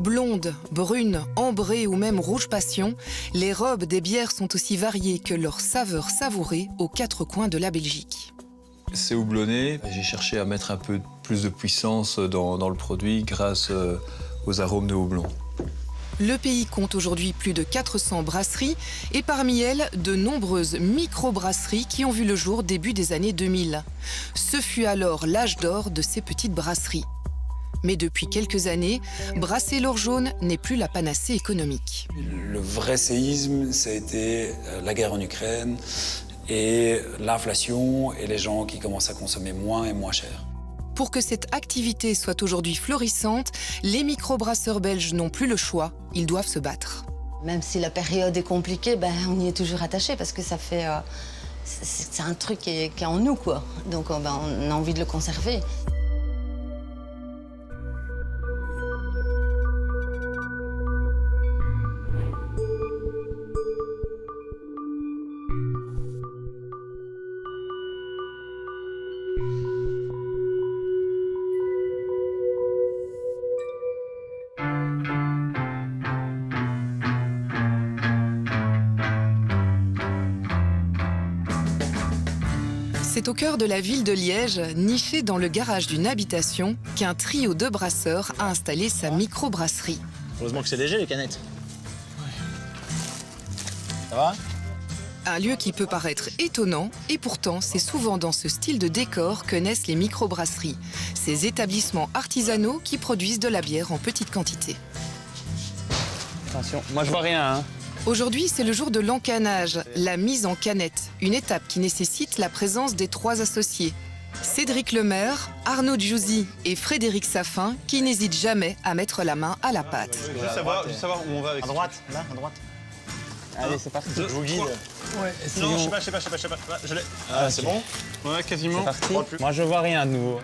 Blondes, brunes, ambrées ou même rouge passion, les robes des bières sont aussi variées que leurs saveurs savourées aux quatre coins de la Belgique. C'est houblonné. J'ai cherché à mettre un peu plus de puissance dans le produit grâce aux arômes de houblon. Le pays compte aujourd'hui plus de 400 brasseries et parmi elles, de nombreuses micro-brasseries qui ont vu le jour début des années 2000. Ce fut alors l'âge d'or de ces petites brasseries. Mais depuis quelques années, brasser l'or jaune n'est plus la panacée économique. Le vrai séisme, ça a été la guerre en Ukraine et l'inflation et les gens qui commencent à consommer moins et moins cher. Pour que cette activité soit aujourd'hui florissante, les microbrasseurs belges n'ont plus le choix, ils doivent se battre. Même si la période est compliquée, on y est toujours attaché parce que ça fait... c'est un truc qui est en nous, quoi. Donc on a envie de le conserver. C'est au cœur de la ville de Liège, niché dans le garage d'une habitation, qu'un trio de brasseurs a installé sa microbrasserie. Heureusement que c'est léger, les canettes. Ça va? Un lieu qui peut paraître étonnant, et pourtant c'est souvent dans ce style de décor que naissent les microbrasseries, ces établissements artisanaux qui produisent de la bière en petite quantité. Attention, moi je vois rien, hein. Aujourd'hui, c'est le jour de l'encanage, la mise en canette, une étape qui nécessite la présence des trois associés. Cédric Lemaire, Arnaud Djouzi et Frédéric Saffin, qui n'hésitent jamais à mettre la main à la pâte. Juste savoir où on va avec À droite, là, à droite. Allez, c'est parti. Je vous guide. Ouais, non, je sais pas. Je l'ai. Ah, c'est bon? Ouais, quasiment. C'est parti. Moi, je vois rien de nouveau.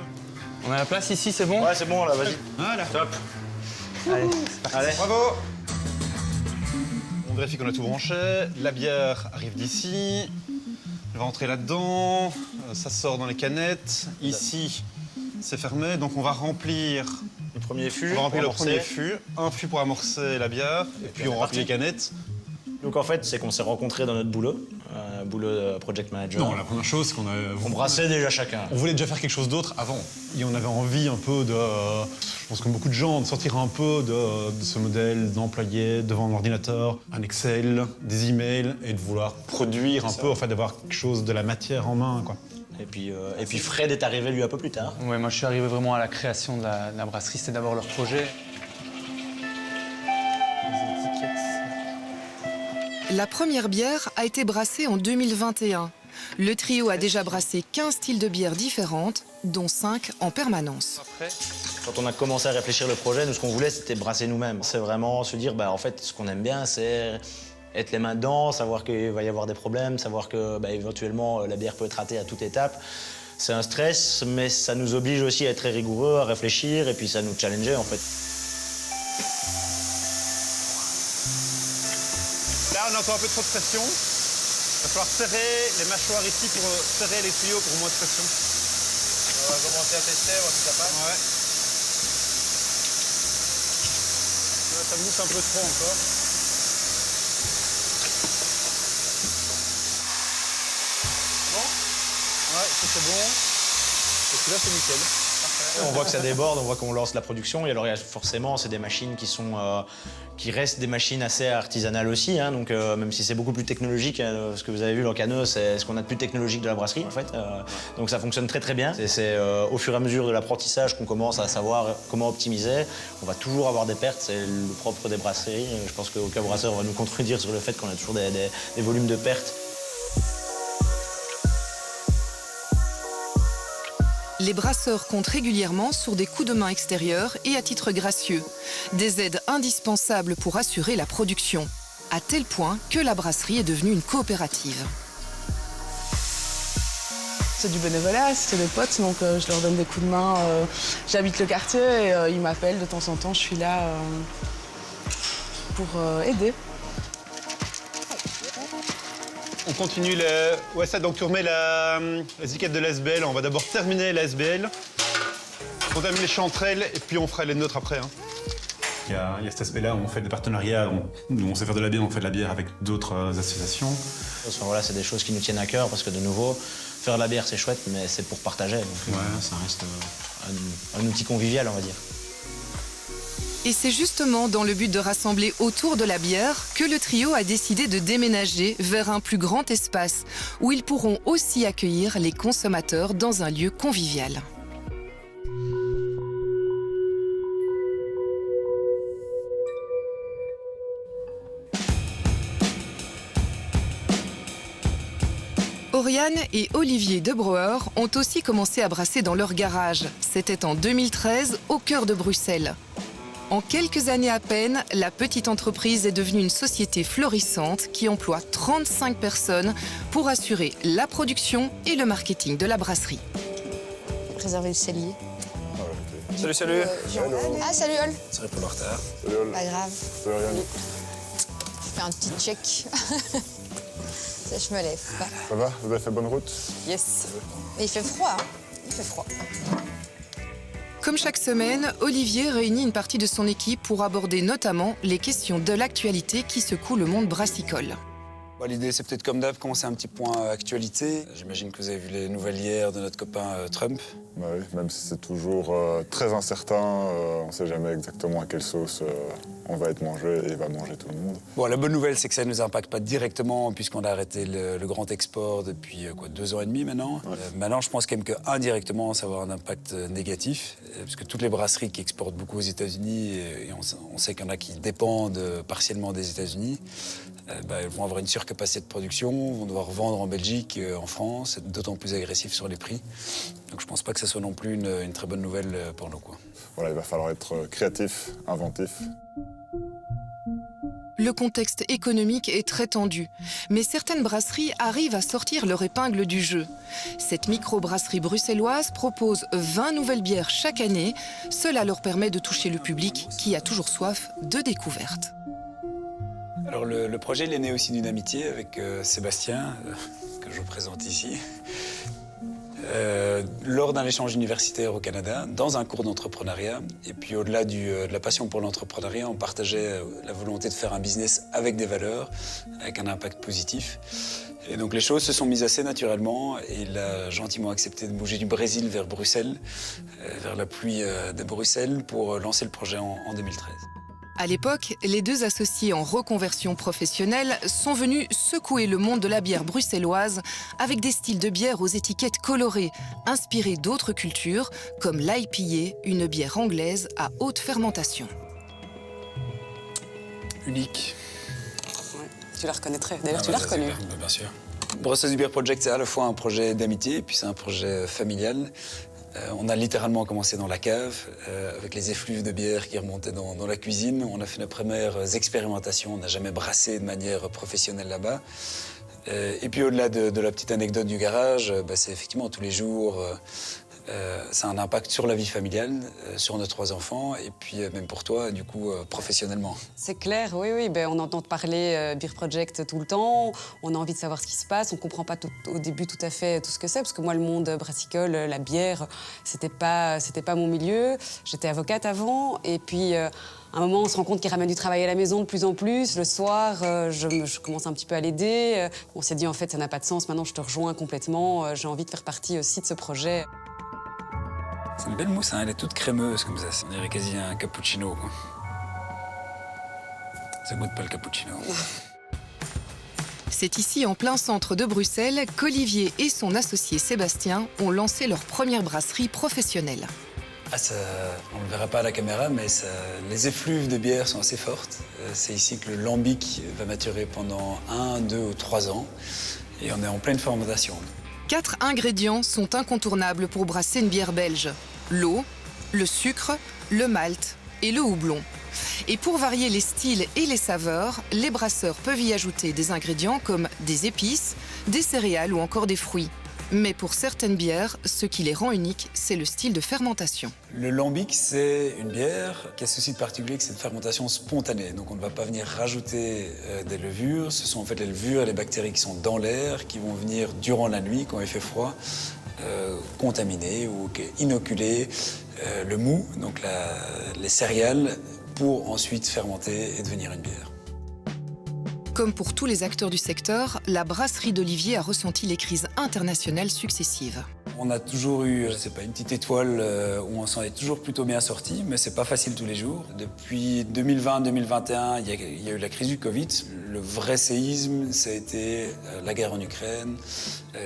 On a la place ici, c'est bon? Ouais, c'est bon, là, vas-y. Voilà. Top. Allez, c'est parti. Allez. Bravo. On vérifie qu'on a tout branché. La bière arrive d'ici. Elle va entrer là-dedans. Ça sort dans les canettes. Ici, c'est fermé. Donc, on va remplir Le premier fût. On va remplir le amorcer. premier fût. Un fût pour amorcer la bière. Et puis, on remplit les canettes. Donc en fait, c'est qu'on s'est rencontrés dans notre boulot, boulot de project manager. Non, la première chose, c'est qu'on a... On brassait déjà chacun. On voulait déjà faire quelque chose d'autre avant. Et on avait envie un peu de, je pense comme beaucoup de gens, de sortir un peu de ce modèle d'employé devant un ordinateur, un Excel, des emails, et de vouloir produire un peu, en fait, d'avoir quelque chose de la matière en main, quoi. Et puis Fred est arrivé lui un peu plus tard. Ouais, moi je suis arrivé vraiment à la création de la brasserie, c'était d'abord leur projet. La première bière a été brassée en 2021. Le trio a déjà brassé 15 styles de bières différentes, dont 5 en permanence. Quand on a commencé à réfléchir le projet, nous ce qu'on voulait c'était brasser nous-mêmes. C'est vraiment se dire, en fait, ce qu'on aime bien, c'est être les mains dedans, savoir qu'il va y avoir des problèmes, savoir que éventuellement la bière peut être ratée à toute étape. C'est un stress, mais ça nous oblige aussi à être très rigoureux, à réfléchir, et puis ça nous challengeait en fait. Là, on a encore un peu trop de pression. Il va falloir serrer les mâchoires ici pour serrer les tuyaux pour moins de pression. On va commencer à tester, voir si ça passe. Ouais. Là, ça mousse un peu trop encore. Bon? Ouais, ça c'est bon. Et puis là, c'est nickel. On voit que ça déborde, on voit qu'on lance la production. Et alors, forcément, c'est des machines qui restent des machines assez artisanales aussi. Hein, donc, même si c'est beaucoup plus technologique, ce que vous avez vu, l'encaneux, c'est ce qu'on a de plus technologique de la brasserie, en fait. Donc, ça fonctionne très, très bien. C'est au fur et à mesure de l'apprentissage qu'on commence à savoir comment optimiser. On va toujours avoir des pertes, c'est le propre des brasseries. Je pense qu'aucun brasseur va nous contredire sur le fait qu'on a toujours des volumes de pertes. Les brasseurs comptent régulièrement sur des coups de main extérieurs et à titre gracieux. Des aides indispensables pour assurer la production, à tel point que la brasserie est devenue une coopérative. C'est du bénévolat, c'est des potes, donc je leur donne des coups de main. J'habite le quartier et ils m'appellent de temps en temps, je suis là pour aider. On continue le... Ouais, ça, donc tu remets les étiquettes de l'ASBL. On va d'abord terminer l'ASBL. On termine les chanterelles et puis on fera les nôtres après. Hein. Il y a cet aspect-là où on fait des partenariats, où on sait faire de la bière, on fait de la bière avec d'autres associations. Enfin, voilà, c'est des choses qui nous tiennent à cœur parce que de nouveau, faire de la bière c'est chouette, mais c'est pour partager. Donc ça reste un outil convivial, on va dire. Et c'est justement dans le but de rassembler autour de la bière que le trio a décidé de déménager vers un plus grand espace où ils pourront aussi accueillir les consommateurs dans un lieu convivial. Oriane et Olivier Debrouwer ont aussi commencé à brasser dans leur garage. C'était en 2013, au cœur de Bruxelles. En quelques années à peine, la petite entreprise est devenue une société florissante qui emploie 35 personnes pour assurer la production et le marketing de la brasserie. Préserver le cellier. Salut, salut. Ah, salut Ol. Sorry pour le retard. Pas grave. Je fais un petit check. Ça, je me lève. Ça va? Vous avez fait bonne route? Yes. Mais il fait froid, hein. Il fait froid. Comme chaque semaine, Olivier réunit une partie de son équipe pour aborder notamment les questions de l'actualité qui secouent le monde brassicole. L'idée, c'est peut-être comme d'hab, commencer un petit point actualité. J'imagine que vous avez vu les nouvelles hier de notre copain Trump. Bah oui, même si c'est toujours très incertain, on ne sait jamais exactement à quelle sauce on va être mangé et va manger tout le monde. Bon, la bonne nouvelle, c'est que ça ne nous impacte pas directement puisqu'on a arrêté le grand export depuis 2 ans et demi maintenant. Ouais. Maintenant, je pense quand même qu'indirectement, ça va avoir un impact négatif parce que toutes les brasseries qui exportent beaucoup aux États-Unis, et on sait qu'il y en a qui dépendent partiellement des États-Unis, elles vont avoir une surcapacité de production, vont devoir vendre en Belgique, en France, être d'autant plus agressifs sur les prix. Donc je ne pense pas que ça soit non plus une très bonne nouvelle pour nous, quoi. Voilà, il va falloir être créatif, inventif. Le contexte économique est très tendu, mais certaines brasseries arrivent à sortir leur épingle du jeu. Cette microbrasserie bruxelloise propose 20 nouvelles bières chaque année. Cela leur permet de toucher le public qui a toujours soif de découvertes. Alors le projet, il est né aussi d'une amitié avec Sébastien, que je vous présente ici. Lors d'un échange universitaire au Canada, dans un cours d'entrepreneuriat. Et puis au-delà de la passion pour l'entrepreneuriat, on partageait la volonté de faire un business avec des valeurs, avec un impact positif. Et donc les choses se sont mises assez naturellement et il a gentiment accepté de bouger du Brésil vers Bruxelles, vers la pluie de Bruxelles, pour lancer le projet en 2013. À l'époque, les deux associés en reconversion professionnelle sont venus secouer le monde de la bière bruxelloise avec des styles de bière aux étiquettes colorées, inspirés d'autres cultures, comme l'IPA, une bière anglaise à haute fermentation. Unique. Ouais, tu la reconnaîtrais. D'ailleurs, tu l'as reconnue. Bien sûr. Brussels Beer Project, c'est à la fois un projet d'amitié et puis c'est un projet familial. On a littéralement commencé dans la cave, avec les effluves de bière qui remontaient dans la cuisine. On a fait nos premières expérimentations, on n'a jamais brassé de manière professionnelle là-bas. Et puis au-delà de la petite anecdote du garage, c'est effectivement tous les jours, ça a un impact sur la vie familiale, sur nos 3 enfants, et puis même pour toi, du coup, professionnellement. C'est clair, oui, on entend parler Beer Project tout le temps, on a envie de savoir ce qui se passe, on comprend pas au début tout à fait tout ce que c'est, parce que moi, le monde brassicole, la bière, c'était pas mon milieu. J'étais avocate avant, et puis à un moment, on se rend compte qu'il ramène du travail à la maison de plus en plus. Le soir, je commence un petit peu à l'aider. On s'est dit, en fait, ça n'a pas de sens, maintenant je te rejoins complètement, j'ai envie de faire partie aussi de ce projet. C'est une belle mousse, hein, elle est toute crémeuse comme ça. On dirait quasi un cappuccino, quoi. Ça goûte pas le cappuccino. C'est ici, en plein centre de Bruxelles, qu'Olivier et son associé Sébastien ont lancé leur première brasserie professionnelle. On ne le verra pas à la caméra, mais les effluves de bière sont assez fortes. C'est ici que le lambic va maturer pendant 1, 2 ou 3 ans. Et on est en pleine fermentation. 4 ingrédients sont incontournables pour brasser une bière belge. L'eau, le sucre, le malt et le houblon. Et pour varier les styles et les saveurs, les brasseurs peuvent y ajouter des ingrédients comme des épices, des céréales ou encore des fruits. Mais pour certaines bières, ce qui les rend uniques, c'est le style de fermentation. Le lambic, c'est une bière qui a ceci de particulier que c'est une fermentation spontanée. Donc on ne va pas venir rajouter des levures. Ce sont en fait les levures et les bactéries qui sont dans l'air, qui vont venir durant la nuit, quand il fait froid, contaminer ou inoculer le mou, donc les céréales, pour ensuite fermenter et devenir une bière. Comme pour tous les acteurs du secteur, la brasserie d'Olivier a ressenti les crises internationales successives. On a toujours eu, je sais pas, une petite étoile où on s'en est toujours plutôt bien sorti, mais c'est pas facile tous les jours. Depuis 2020-2021, il y a eu la crise du Covid. Le vrai séisme, ça a été la guerre en Ukraine.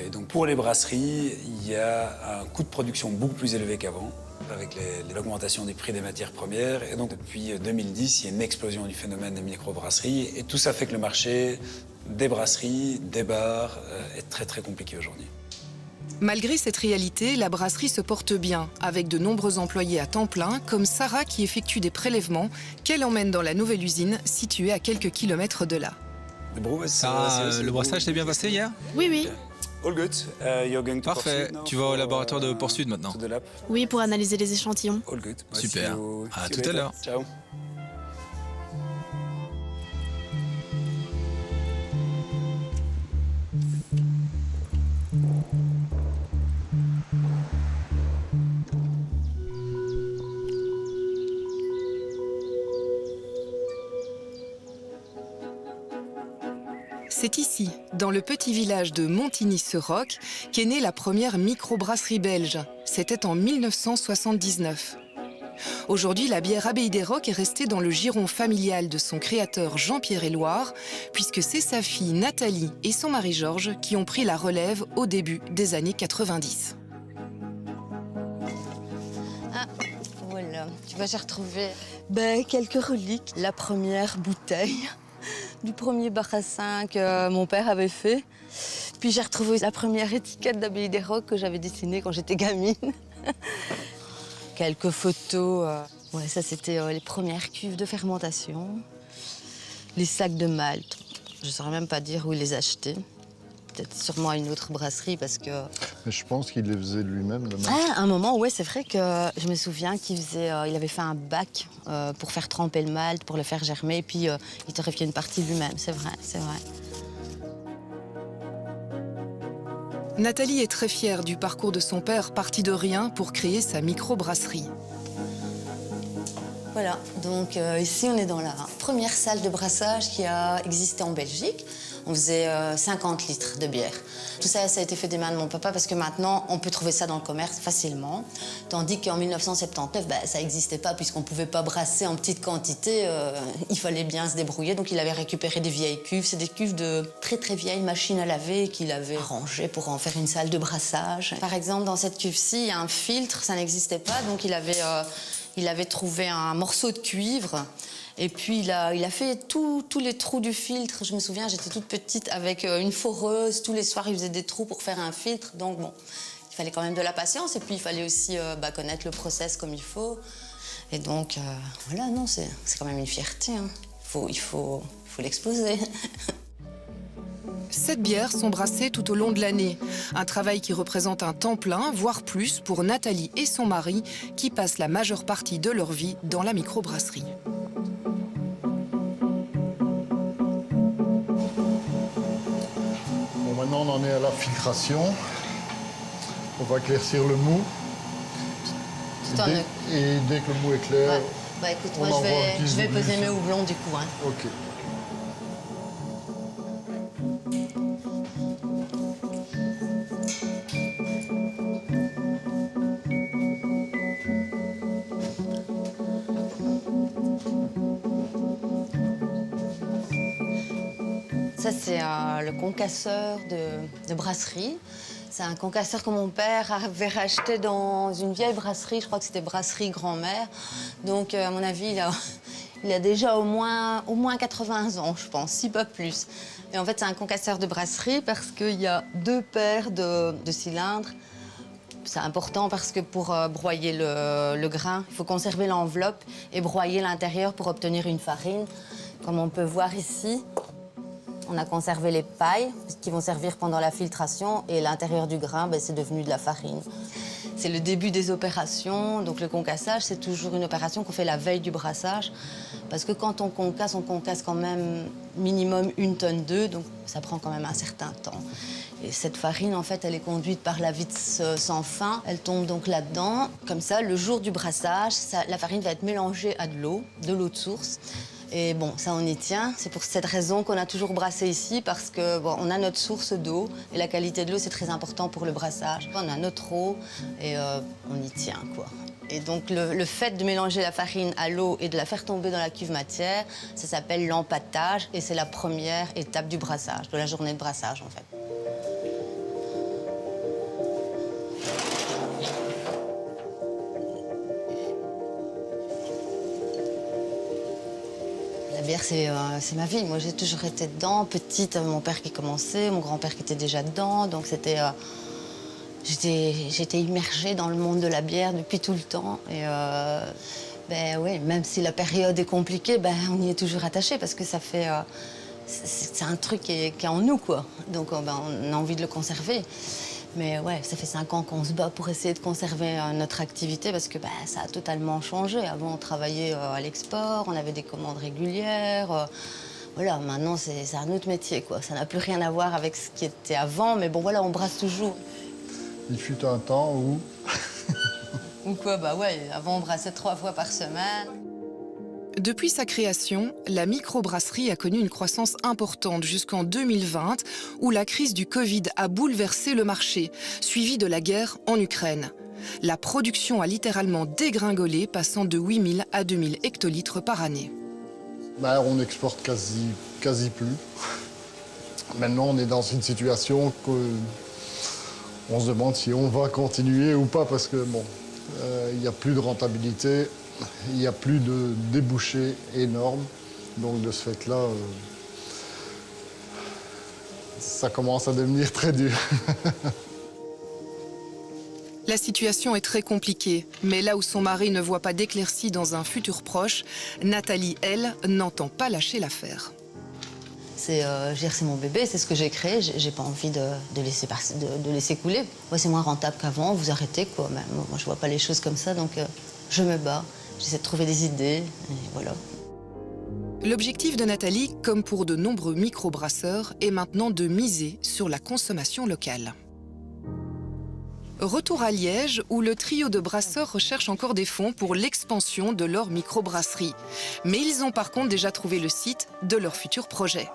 Et donc pour les brasseries, il y a un coût de production beaucoup plus élevé qu'avant, avec l'augmentation des prix des matières premières. Et donc depuis 2010, il y a une explosion du phénomène des microbrasseries. Et tout ça fait que le marché des brasseries, des bars, est très très compliqué aujourd'hui. Malgré cette réalité, la brasserie se porte bien, avec de nombreux employés à temps plein, comme Sarah qui effectue des prélèvements qu'elle emmène dans la nouvelle usine située à quelques kilomètres de là. Le brassage s'est bien passé hier? Oui, oui. All good. You're going to Parfait. Tu vas au laboratoire de Port Sud maintenant? Oui, pour analyser les échantillons. All good. Super. À tout à l'heure. Ciao. C'est ici, dans le petit village de Montigny-sur-Roc, qu'est née la première microbrasserie belge. C'était en 1979. Aujourd'hui, la bière Abbaye des Rocs est restée dans le giron familial de son créateur Jean-Pierre Éloire, puisque c'est sa fille Nathalie et son mari Georges qui ont pris la relève au début des années 90. Ah, voilà. Tu vois, j'ai retrouvé quelques reliques. La première bouteille du premier barassin que mon père avait fait. Puis j'ai retrouvé la première étiquette d'Abbaye des Rocs que j'avais dessinée quand j'étais gamine. Quelques photos. Ouais, ça c'était les premières cuves de fermentation. Les sacs de malt. Je ne saurais même pas dire où il les achetait. Peut-être sûrement à une autre brasserie parce que... Mais je pense qu'il les faisait lui-même, le malt. Ah, à un moment, ouais, c'est vrai que je me souviens qu'il avait fait un bac pour faire tremper le malt, pour le faire germer, et puis il torréfiait une partie lui-même, c'est vrai, c'est vrai. Nathalie est très fière du parcours de son père, parti de rien pour créer sa microbrasserie. Voilà, donc ici on est dans la première salle de brassage qui a existé en Belgique. On faisait 50 litres de bière. Tout ça, ça a été fait des mains de mon papa parce que maintenant, on peut trouver ça dans le commerce facilement. Tandis qu'en 1979, ça n'existait pas puisqu'on ne pouvait pas brasser en petite quantité. Il fallait bien se débrouiller. Donc il avait récupéré des vieilles cuves. C'est des cuves de très très vieilles machines à laver qu'il avait arrangées pour en faire une salle de brassage. Par exemple, dans cette cuve-ci, il y a un filtre, ça n'existait pas. Donc il avait trouvé un morceau de cuivre. Et puis, il a fait tous les trous du filtre. Je me souviens, j'étais toute petite avec une foreuse. Tous les soirs, il faisait des trous pour faire un filtre. Donc, bon, il fallait quand même de la patience. Et puis, il fallait aussi connaître le process comme il faut. Et donc, voilà, non, c'est quand même une fierté. Hein. Il faut l'exposer. 7 bières sont brassées tout au long de l'année. Un travail qui représente un temps plein, voire plus, pour Nathalie et son mari, qui passent la majeure partie de leur vie dans la microbrasserie. Maintenant, on en est à la filtration. On va éclaircir le mou. Et dès que le mou est clair, ouais. Écoute, moi, je vais peser mes houblons du coup. Hein. OK. Ça, c'est le concasseur de brasserie. C'est un concasseur que mon père avait racheté dans une vieille brasserie. Je crois que c'était Brasserie Grand-Mère. Donc, à mon avis, il a déjà au moins 80 ans, je pense, si pas plus. Et en fait, c'est un concasseur de brasserie parce qu'il y a 2 paires de cylindres. C'est important parce que pour broyer le grain, il faut conserver l'enveloppe et broyer l'intérieur pour obtenir une farine. Comme on peut voir ici, on a conservé les pailles qui vont servir pendant la filtration et l'intérieur du grain, c'est devenu de la farine. C'est le début des opérations. Donc le concassage, c'est toujours une opération qu'on fait la veille du brassage. Parce que quand on concasse quand même minimum 1,2 tonne, donc ça prend quand même un certain temps. Et cette farine, en fait, elle est conduite par la vis sans fin. Elle tombe donc là-dedans. Comme ça, le jour du brassage, la farine va être mélangée à de l'eau de source. Et bon, ça, on y tient. C'est pour cette raison qu'on a toujours brassé ici, parce que bon, on a notre source d'eau. Et la qualité de l'eau, c'est très important pour le brassage. On a notre eau et on y tient, quoi. Et donc, le fait de mélanger la farine à l'eau et de la faire tomber dans la cuve matière, ça s'appelle l'empâtage. Et c'est la première étape du brassage, de la journée de brassage, en fait. La bière, c'est ma vie. Moi, j'ai toujours été dedans. Petite, mon père qui commençait, mon grand-père qui était déjà dedans. Donc, j'étais immergée dans le monde de la bière depuis tout le temps. Et ouais, même si la période est compliquée, on y est toujours attaché parce que ça fait... c'est un truc qui est en nous, quoi. Donc, on a envie de le conserver. Mais ouais, ça fait 5 ans qu'on se bat pour essayer de conserver notre activité parce que ça a totalement changé. Avant, on travaillait à l'export, on avait des commandes régulières. Voilà, maintenant, c'est un autre métier, quoi. Ça n'a plus rien à voir avec ce qui était avant, mais bon, voilà, on brasse toujours. Il fut un temps où... Ou quoi, ouais, avant, on brassait 3 fois par semaine. Depuis sa création, la microbrasserie a connu une croissance importante jusqu'en 2020, où la crise du Covid a bouleversé le marché, suivie de la guerre en Ukraine. La production a littéralement dégringolé, passant de 8000 à 2000 hectolitres par année. On n'exporte quasi plus. Maintenant, on est dans une situation qu'on se demande si on va continuer ou pas, parce que bon, il n'y a plus de rentabilité. Il n'y a plus de débouchés énormes. Donc de ce fait-là, ça commence à devenir très dur. La situation est très compliquée, mais là où son mari ne voit pas d'éclaircie dans un futur proche, Nathalie, elle, n'entend pas lâcher l'affaire. C'est mon bébé, c'est ce que j'ai créé. J'ai pas envie de laisser couler. Ouais, c'est moins rentable qu'avant, vous arrêtez, quoi. Moi, je vois pas les choses comme ça, donc je me bats. J'essaie de trouver des idées, et voilà. L'objectif de Nathalie, comme pour de nombreux microbrasseurs, est maintenant de miser sur la consommation locale. Retour à Liège, où le trio de brasseurs recherche encore des fonds pour l'expansion de leur microbrasserie. Mais ils ont par contre déjà trouvé le site de leur futur projet.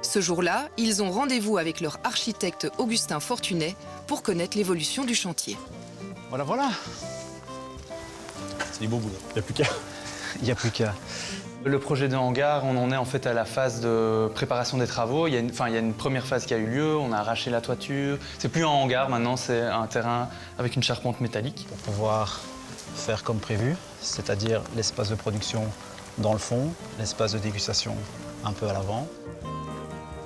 Ce jour-là, ils ont rendez-vous avec leur architecte Augustin Fortunet pour connaître l'évolution du chantier. Voilà. C'est du beau boulot. Il n'y a plus qu'à. Le projet de hangar, on en est en fait à la phase de préparation des travaux. Il y a une première phase qui a eu lieu, on a arraché la toiture. C'est plus un hangar maintenant, c'est un terrain avec une charpente métallique. Pour pouvoir faire comme prévu, c'est-à-dire l'espace de production dans le fond, l'espace de dégustation un peu à l'avant.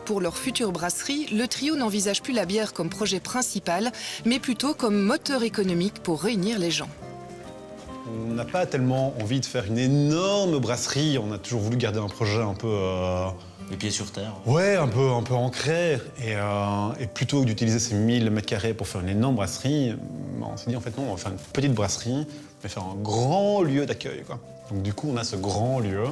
Pour leur future brasserie, le trio n'envisage plus la bière comme projet principal, mais plutôt comme moteur économique pour réunir les gens. On n'a pas tellement envie de faire une énorme brasserie. On a toujours voulu garder un projet un peu... Les pieds sur terre. Ouais, un peu ancré. Et plutôt que d'utiliser ces 1000 m² pour faire une énorme brasserie, on s'est dit en fait non, on va faire une petite brasserie, mais faire un grand lieu d'accueil, quoi. Donc du coup, on a ce grand lieu,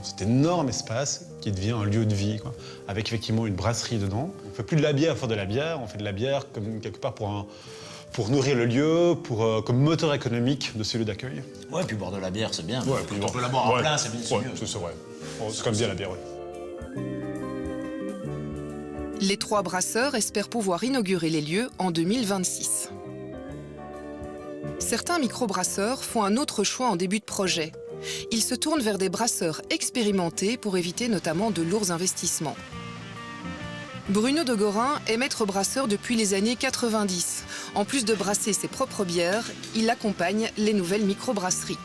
cet énorme espace qui devient un lieu de vie, quoi, avec effectivement une brasserie dedans. On ne fait plus de la bière pour faire de la bière, on fait de la bière comme quelque part pour nourrir le lieu, comme moteur économique de ce lieu d'accueil. Ouais, puis boire de la bière, c'est bien. Ouais, on peut la boire en plein, c'est bien sûr. Ouais, c'est vrai. C'est comme bien la bière, ouais. Les 3 brasseurs espèrent pouvoir inaugurer les lieux en 2026. Certains microbrasseurs font un autre choix en début de projet. Ils se tournent vers des brasseurs expérimentés pour éviter notamment de lourds investissements. Bruno de Gorin est maître brasseur depuis les années 90. En plus de brasser ses propres bières, il accompagne les nouvelles microbrasseries.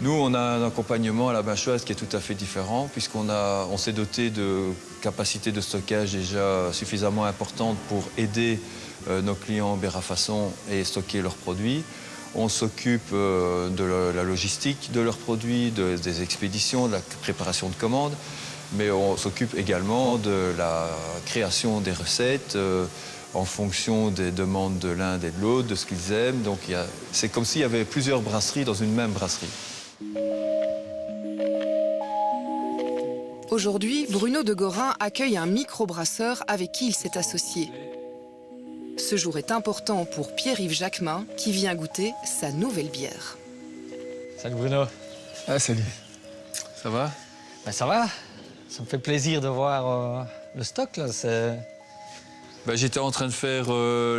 Nous, on a un accompagnement à la Binchoise qui est tout à fait différent, puisqu'on s'est doté de capacités de stockage déjà suffisamment importantes pour aider nos clients bière à façon et stocker leurs produits. On s'occupe de la logistique de leurs produits, des expéditions, de la préparation de commandes, mais on s'occupe également de la création des recettes, en fonction des demandes de l'un et de l'autre, de ce qu'ils aiment. Donc c'est comme s'il y avait plusieurs brasseries dans une même brasserie. Aujourd'hui, Bruno de Gorin accueille un microbrasseur avec qui il s'est associé. Ce jour est important pour Pierre-Yves Jacquemin qui vient goûter sa nouvelle bière. Salut Bruno. Ah, salut. Ça va? Ben, ça va. Ça me fait plaisir de voir le stock là. J'étais en train de faire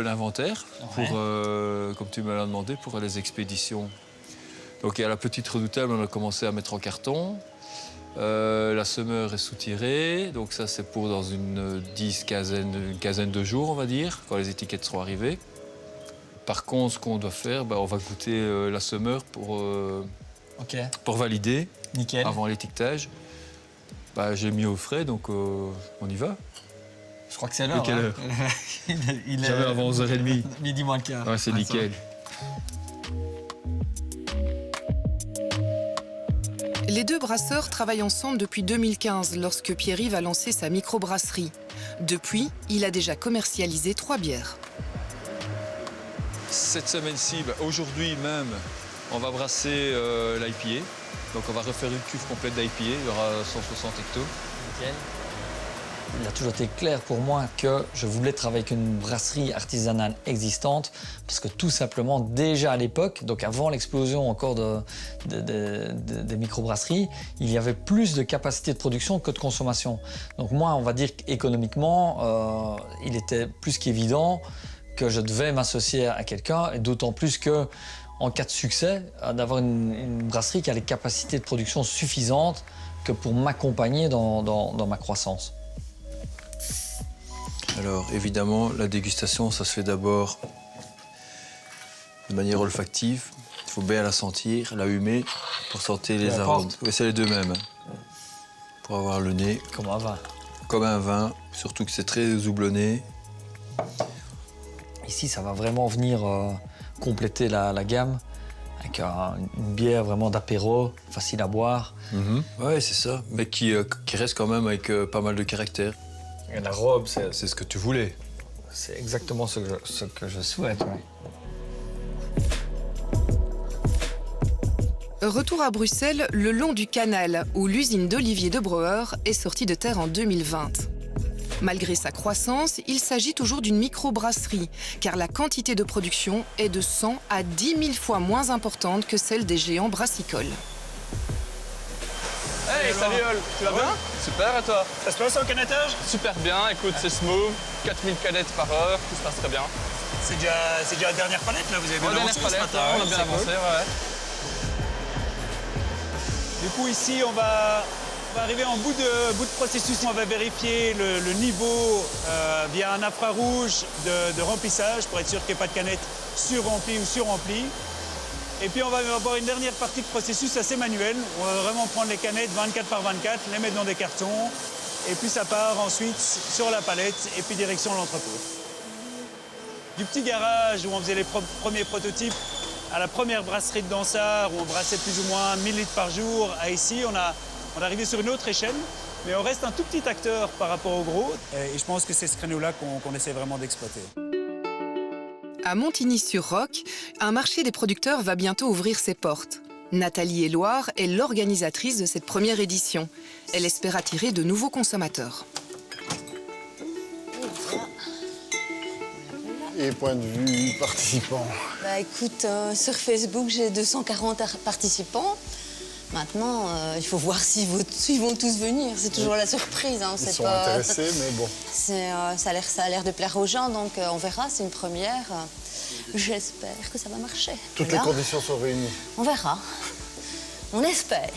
l'inventaire, pour, comme tu me l'as demandé, pour les expéditions. Donc à la petite redoutable, on a commencé à mettre en carton. La semeur est soutirée, donc ça c'est pour dans une quinzaine de jours, on va dire, quand les étiquettes seront arrivées. Par contre, ce qu'on doit faire, on va goûter la semeur pour valider. Nickel. Avant l'étiquetage. J'ai mis au frais, donc on y va. Je crois que c'est l'heure. Quelle heure? Il est J'avais avant 11h30. Midi moins le quart. Ouais, c'est nickel. Les deux brasseurs travaillent ensemble depuis 2015, lorsque Pierre-Yves a lancé sa microbrasserie. Depuis, il a déjà commercialisé 3 bières. Cette semaine-ci, aujourd'hui même, on va brasser l'IPA. Donc on va refaire une cuve complète d'IPA, il y aura 160 hectos. Nickel. Il a toujours été clair pour moi que je voulais travailler avec une brasserie artisanale existante parce que tout simplement, déjà à l'époque, donc avant l'explosion encore des microbrasseries, il y avait plus de capacité de production que de consommation. Donc moi, on va dire qu'économiquement, il était plus qu'évident que je devais m'associer à quelqu'un, et d'autant plus que en cas de succès, d'avoir une brasserie qui a les capacités de production suffisantes que pour m'accompagner dans ma croissance. Alors évidemment, la dégustation, ça se fait d'abord de manière olfactive. Il faut bien la sentir, la humer pour sentir les arômes. Oui, c'est les deux mêmes. Pour avoir le nez. Comme un vin. Comme un vin, surtout que c'est très houblonné. Ici, ça va vraiment venir compléter la gamme avec une bière vraiment d'apéro, facile à boire. Oui, c'est ça, mais qui reste quand même avec pas mal de caractère. Et la robe, c'est ce que tu voulais. C'est exactement ce que je souhaite, oui. Retour à Bruxelles, le long du canal, où l'usine d'Olivier de Brouwer est sortie de terre en 2020. Malgré sa croissance, il s'agit toujours d'une microbrasserie, car la quantité de production est de 100 à 10 000 fois moins importante que celle des géants brassicoles. Hey, salut Ol, tu vas bien? Super, et toi? Ça se passe en canettage? Super bien, écoute, c'est smooth, 4000 canettes par heure, tout se passe très bien. C'est déjà la dernière palette, là, vous avez bien avancé ce matin. On a bien avancé, ouais. Du coup, ici, on va arriver en bout de processus. On va vérifier le niveau via un infrarouge de remplissage pour être sûr qu'il n'y ait pas de canettes surremplies ou surremplies. Et puis, on va avoir une dernière partie de processus assez manuel. On va vraiment prendre les canettes 24 par 24, les mettre dans des cartons. Et puis, ça part ensuite sur la palette et puis direction l'entrepôt. Du petit garage où on faisait les premiers prototypes à la première brasserie de Dansard, où on brassait plus ou moins 1000 litres par jour, à ici, on est arrivé sur une autre échelle. Mais on reste un tout petit acteur par rapport au gros. Et je pense que c'est ce créneau-là qu'on essaie vraiment d'exploiter. À Montigny-sur-Roc, un marché des producteurs va bientôt ouvrir ses portes. Nathalie Éloire est l'organisatrice de cette première édition. Elle espère attirer de nouveaux consommateurs. Et point de vue participants? Écoute, sur Facebook, j'ai 240 participants. Maintenant, il faut voir s'ils vont tous venir. C'est toujours la surprise. Hein. Ils sont intéressés, mais bon. Ça a l'air de plaire aux gens, donc on verra. C'est une première. J'espère que ça va marcher. Toutes les conditions sont réunies. On verra. On espère.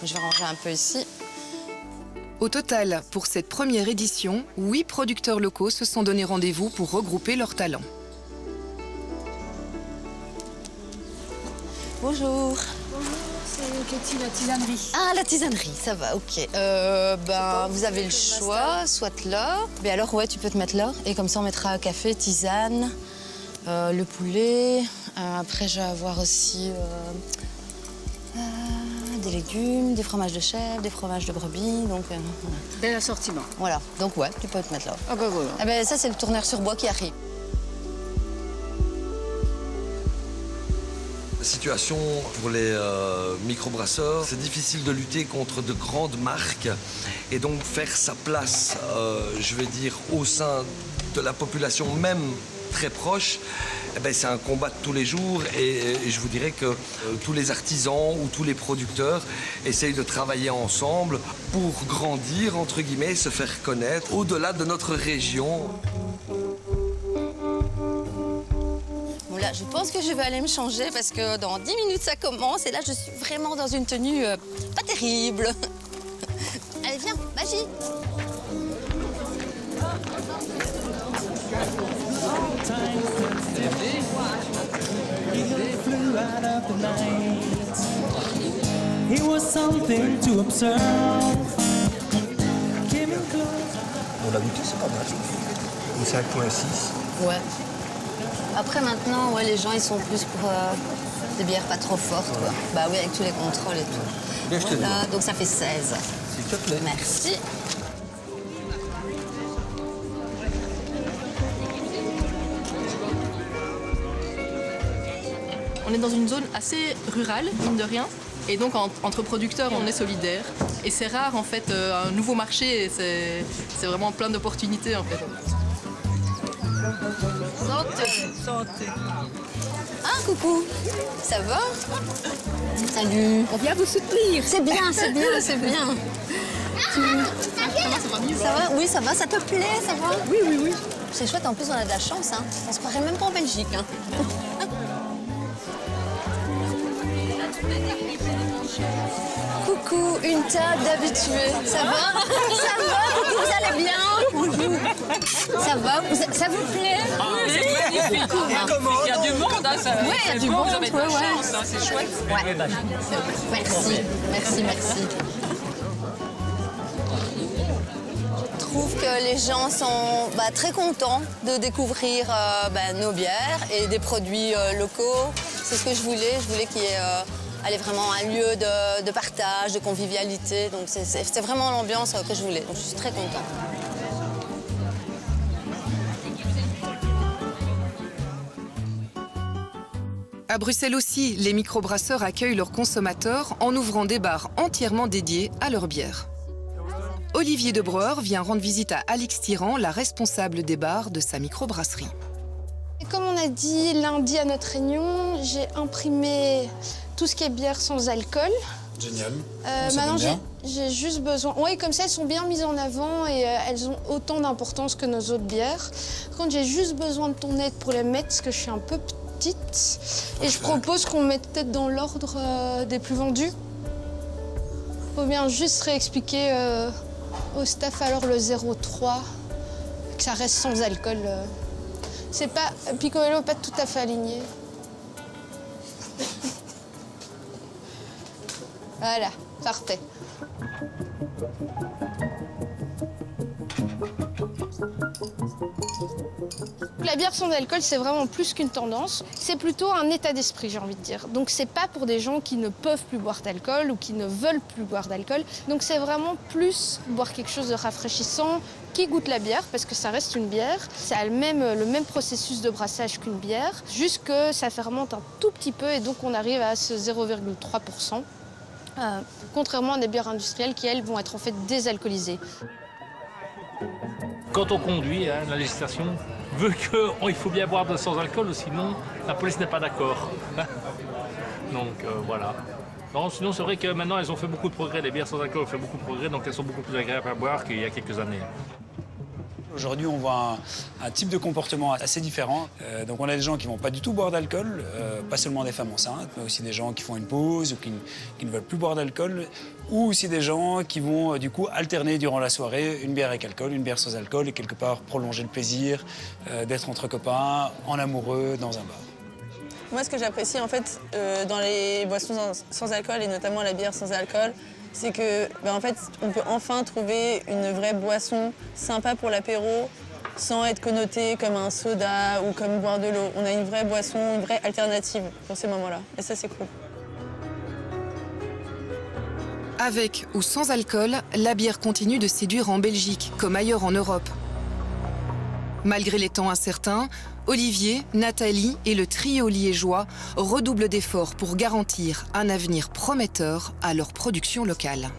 Je vais ranger un peu ici. Au total, pour cette première édition, 8 producteurs locaux se sont donné rendez-vous pour regrouper leurs talents. Bonjour. C'est Katie, la tisanerie. Ah, la tisanerie, ça va, ok. Vous avez le choix, soit l'or. Mais alors, ouais, tu peux te mettre l'or. Et comme ça, on mettra café, tisane, le poulet. Après, je vais avoir aussi des légumes, des fromages de chèvre, des fromages de brebis, donc... voilà. Bel assortiment. Voilà, donc ouais, tu peux te mettre là. Ah ben voilà. Eh ben, ça, c'est le tourneur sur bois qui arrive. La situation pour les microbrasseurs, c'est difficile de lutter contre de grandes marques et donc faire sa place, je vais dire, au sein de la population même très proche, eh ben, c'est un combat de tous les jours et je vous dirais que tous les artisans ou tous les producteurs essayent de travailler ensemble pour grandir, entre guillemets, se faire connaître au-delà de notre région. Bon, là, je pense que je vais aller me changer parce que dans 10 minutes, ça commence et là, je suis vraiment dans une tenue pas terrible. Allez, viens, magie. Bon, la boutique, c'est pas mal. Le 5,6. Ouais. Après, maintenant, ouais, les gens, ils sont plus pour des bières pas trop fortes, quoi. Bah oui, avec tous les contrôles et tout. Bien, je te Voilà, dis. donc ça fait 16. S'il te plaît. Merci. On est dans une zone assez rurale, mine de rien. Et donc, entre producteurs, on est solidaires. Et c'est rare, en fait, un nouveau marché. C'est vraiment plein d'opportunités, en fait. Santé. Santé. Ah, coucou. Ça va? Salut. On vient vous soutenir. C'est bien, c'est bien, c'est bien. Ça va? Oui, ça va. Ça te plaît? Ça va? Oui, oui, oui. C'est chouette. En plus, on a de la chance. Hein. On se croirait même pas en Belgique. Hein. Coucou, une table d'habitués. Ça va? Ça va? Coucou, vous allez bien? Bonjour. Ça va? Ça vous plaît? Oui, c'est magnifique. Il y a du monde, hein, ça. Oui, il y a du monde, vous avez de la ouais. chance, hein, c'est chouette. Ouais. Merci, merci, merci. Je trouve que les gens sont très contents de découvrir nos bières et des produits locaux. C'est ce que je voulais. Je voulais qu'il y ait vraiment un lieu de partage, de convivialité. Donc c'est vraiment l'ambiance que je voulais. Donc je suis très contente. À Bruxelles aussi, les microbrasseurs accueillent leurs consommateurs en ouvrant des bars entièrement dédiés à leur bière. Olivier Debreuer vient rendre visite à Alix Tyran, la responsable des bars de sa microbrasserie. Et comme on a dit lundi à notre réunion, j'ai imprimé tout ce qui est bière sans alcool. Génial. Maintenant, j'ai juste besoin... Oui, comme ça, elles sont bien mises en avant et elles ont autant d'importance que nos autres bières. Par contre, j'ai juste besoin de ton aide pour les mettre, parce que je suis un peu petite. Et je propose qu'on mette peut-être dans l'ordre des plus vendus. Faut bien juste réexpliquer au staff alors le 0,3, que ça reste sans alcool. C'est pas... Picoello pas tout à fait aligné. Voilà, parfait. La bière sans alcool, c'est vraiment plus qu'une tendance. C'est plutôt un état d'esprit, j'ai envie de dire. Donc c'est pas pour des gens qui ne peuvent plus boire d'alcool ou qui ne veulent plus boire d'alcool. Donc c'est vraiment plus boire quelque chose de rafraîchissant, qui goûte la bière, parce que ça reste une bière. Ça a le même processus de brassage qu'une bière, juste que ça fermente un tout petit peu et donc on arrive à ce 0,3%. Contrairement à des bières industrielles qui, elles, vont être en fait désalcoolisées. Quand on conduit, la législation veut qu'il faut bien boire sans alcool, ou sinon la police n'est pas d'accord. Donc voilà. Non, sinon c'est vrai que maintenant elles ont fait beaucoup de progrès, les bières sans alcool ont fait beaucoup de progrès, donc elles sont beaucoup plus agréables à boire qu'il y a quelques années. Aujourd'hui, on voit un type de comportement assez différent. Donc on a des gens qui ne vont pas du tout boire d'alcool, pas seulement des femmes enceintes, mais aussi des gens qui font une pause ou qui ne veulent plus boire d'alcool, ou aussi des gens qui vont du coup alterner durant la soirée une bière avec alcool, une bière sans alcool, et quelque part prolonger le plaisir d'être entre copains, en amoureux, dans un bar. Moi, ce que j'apprécie en fait dans les boissons sans alcool, et notamment la bière sans alcool, c'est que, en fait, on peut enfin trouver une vraie boisson sympa pour l'apéro, sans être connoté comme un soda ou comme boire de l'eau. On a une vraie boisson, une vraie alternative pour ces moments-là. Et ça, c'est cool. Avec ou sans alcool, la bière continue de séduire en Belgique, comme ailleurs en Europe. Malgré les temps incertains, Olivier, Nathalie et le trio liégeois redoublent d'efforts pour garantir un avenir prometteur à leur production locale.